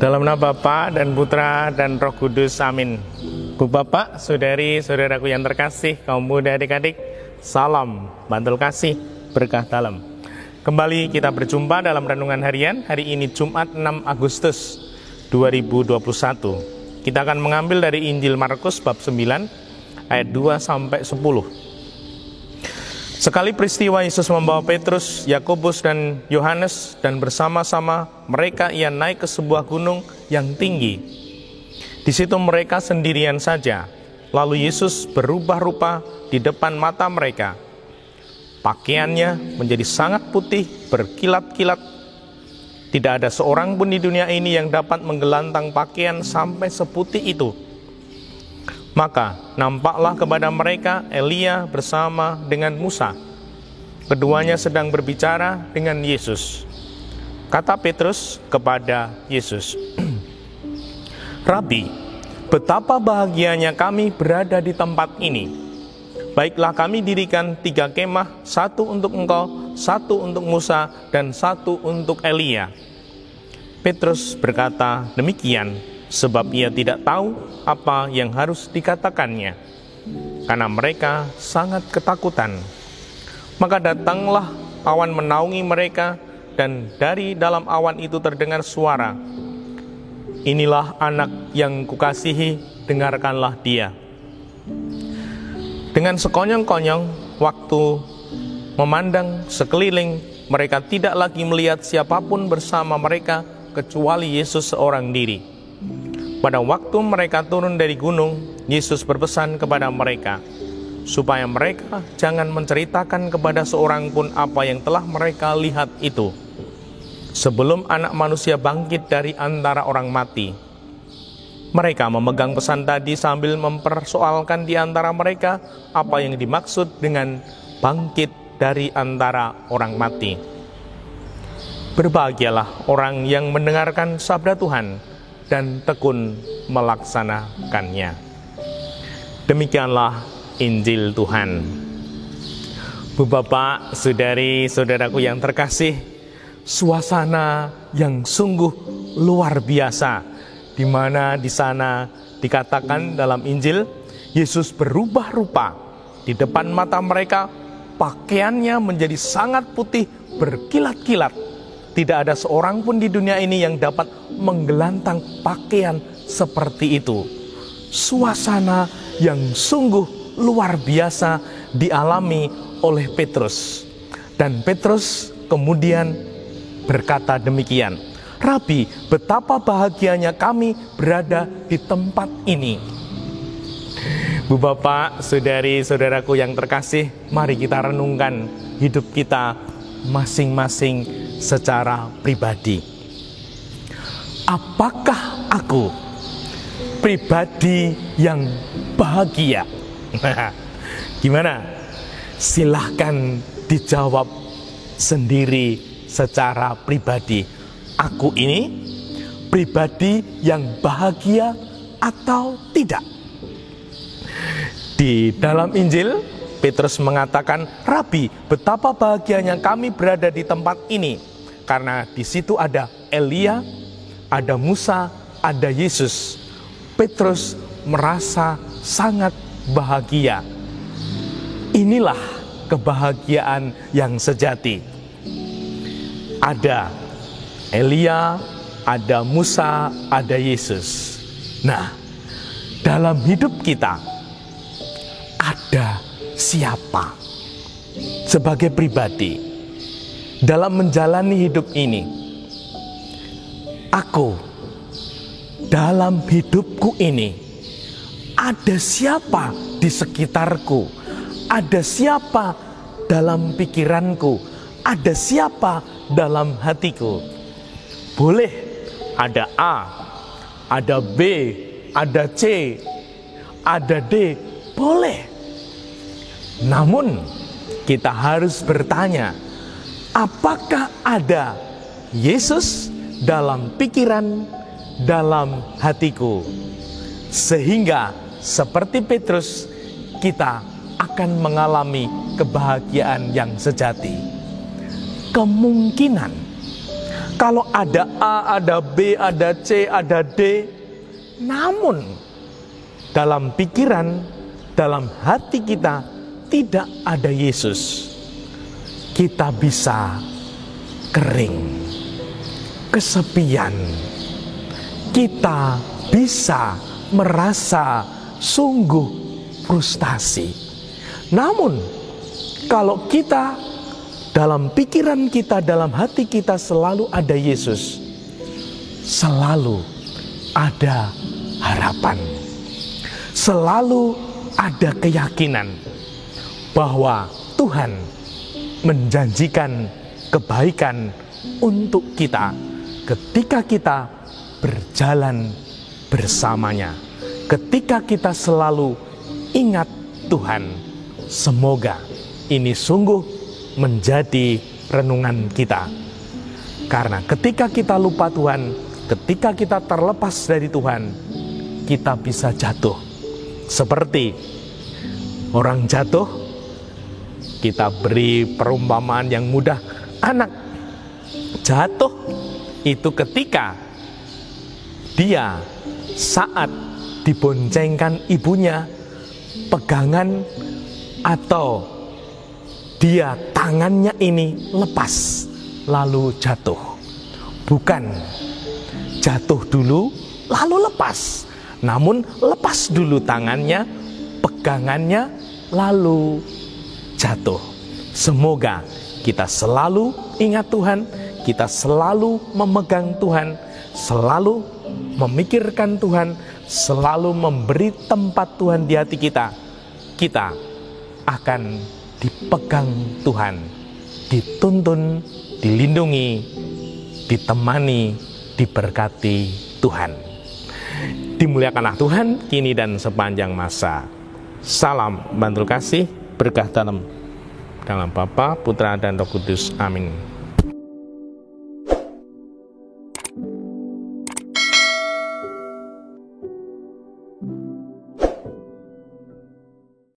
Dalam nama Bapa dan Putra dan Roh Kudus, amin. Bu Bapak, saudari, saudaraku yang terkasih, kaum muda, adik-adik, salam bantul kasih, berkah dalam. Kembali kita berjumpa dalam renungan harian, hari ini Jumat 6 Agustus 2021. Kita akan mengambil dari Injil Markus bab 9 ayat 2-10. Sekali peristiwa Yesus membawa Petrus, Yakobus dan Yohanes, dan bersama-sama mereka ia naik ke sebuah gunung yang tinggi. Di situ mereka sendirian saja. Lalu Yesus berubah rupa di depan mata mereka. Pakaiannya menjadi sangat putih, berkilat-kilat. Tidak ada seorang pun di dunia ini yang dapat menggelantang pakaian sampai seputih itu. Maka nampaklah kepada mereka Elia bersama dengan Musa. Keduanya sedang berbicara dengan Yesus. Kata Petrus kepada Yesus, "Rabi, betapa bahagianya kami berada di tempat ini. Baiklah kami dirikan 3 kemah, 1 untuk engkau, 1 untuk Musa, dan 1 untuk Elia." Petrus berkata demikian sebab ia tidak tahu apa yang harus dikatakannya, karena mereka sangat ketakutan. Maka datanglah awan menaungi mereka, dan dari dalam awan itu terdengar suara, "Inilah anak yang kukasihi, dengarkanlah dia." Dengan sekonyong-konyong waktu memandang sekeliling, mereka tidak lagi melihat siapapun bersama mereka kecuali Yesus seorang diri. Pada waktu mereka turun dari gunung, Yesus berpesan kepada mereka supaya mereka jangan menceritakan kepada seorang pun apa yang telah mereka lihat itu, sebelum Anak Manusia bangkit dari antara orang mati. Mereka memegang pesan tadi sambil mempersoalkan di antara mereka apa yang dimaksud dengan bangkit dari antara orang mati. Berbahagialah orang yang mendengarkan sabda Tuhan dan tekun melaksanakannya. Demikianlah Injil Tuhan. Bu Bapak, saudari, saudaraku yang terkasih, suasana yang sungguh luar biasa, di mana di sana dikatakan dalam Injil, Yesus berubah rupa di depan mata mereka, pakaiannya menjadi sangat putih, berkilat-kilat. Tidak ada seorang pun di dunia ini yang dapat menggelantang pakaian seperti itu. Suasana yang sungguh luar biasa dialami oleh Petrus. Dan Petrus kemudian berkata demikian, "Rabi, betapa bahagianya kami berada di tempat ini." Bu Bapak, saudari, saudaraku yang terkasih, mari kita renungkan hidup kita masing-masing secara pribadi. Apakah aku pribadi yang bahagia? Gimana? Silahkan dijawab sendiri secara pribadi. Aku ini pribadi yang bahagia atau tidak? Di dalam Injil, Petrus mengatakan, "Rabi, betapa bahagianya kami berada di tempat ini, karena di situ ada Elia, ada Musa, ada Yesus." Petrus merasa sangat bahagia. Inilah kebahagiaan yang sejati. Ada Elia, ada Musa, ada Yesus. Nah, dalam hidup kita ada siapa sebagai pribadi dalam menjalani hidup ini? Aku dalam hidupku ini, ada siapa di sekitarku? Ada siapa dalam pikiranku? Ada siapa dalam hatiku? Boleh ada A, ada B, ada C, ada D, boleh. Namun kita harus bertanya, apakah ada Yesus dalam pikiran, dalam hatiku? Sehingga seperti Petrus, kita akan mengalami kebahagiaan yang sejati. Kemungkinan Kalau ada A, ada B, ada C, ada D, namun dalam pikiran, dalam hati kita tidak ada Yesus, kita bisa kering, kesepian. Kita bisa merasa sungguh frustasi. Namun, kalau kita dalam pikiran kita, dalam hati kita selalu ada Yesus, selalu ada harapan, selalu ada keyakinan bahwa Tuhan menjanjikan kebaikan untuk kita ketika kita berjalan bersamanya, ketika kita selalu ingat Tuhan. Semoga ini sungguh menjadi renungan kita, karena ketika kita lupa Tuhan, ketika kita terlepas dari Tuhan, kita bisa jatuh. Seperti orang jatuh, kita beri perumpamaan yang mudah. Anak jatuh itu ketika dia saat diboncengkan ibunya, pegangan atau dia tangannya ini lepas lalu jatuh. Bukan jatuh dulu lalu lepas, namun lepas dulu tangannya, pegangannya, lalu jatuh. Semoga kita selalu ingat Tuhan, kita selalu memegang Tuhan, selalu memikirkan Tuhan, selalu memberi tempat Tuhan di hati kita. Kita akan dipegang Tuhan, dituntun, dilindungi, ditemani, diberkati Tuhan. Dimuliakanlah Tuhan kini dan sepanjang masa. Salam bantul kasih, berkah dalam Bapa, Putra, dan Roh Kudus. Amin.